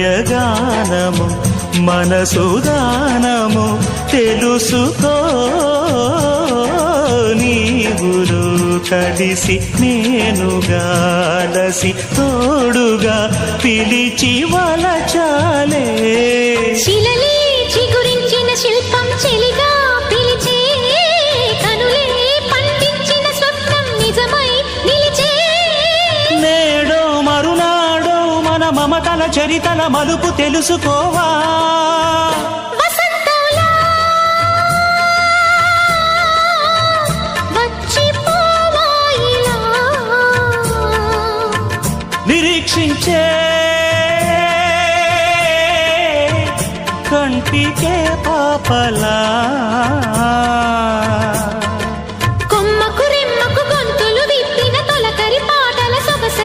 హృదయగానము మనసుదానము తెలుసుకో నీవులు కలిసి నేనుగాలసి తోడుగా పిలిచి వలచాలే శిలలే చిగురించిన శిల్పం చెలిగా పిలిచే కనులే పండించిన స్వప్నం నిజమై నిలిచే నేడో మరునాడో మన మమతల చరితల మలుపు తెలుసుకోవా వసంతంలా వచ్చిపోవాయిలా నిరీక్షించే కంటికే పాపలా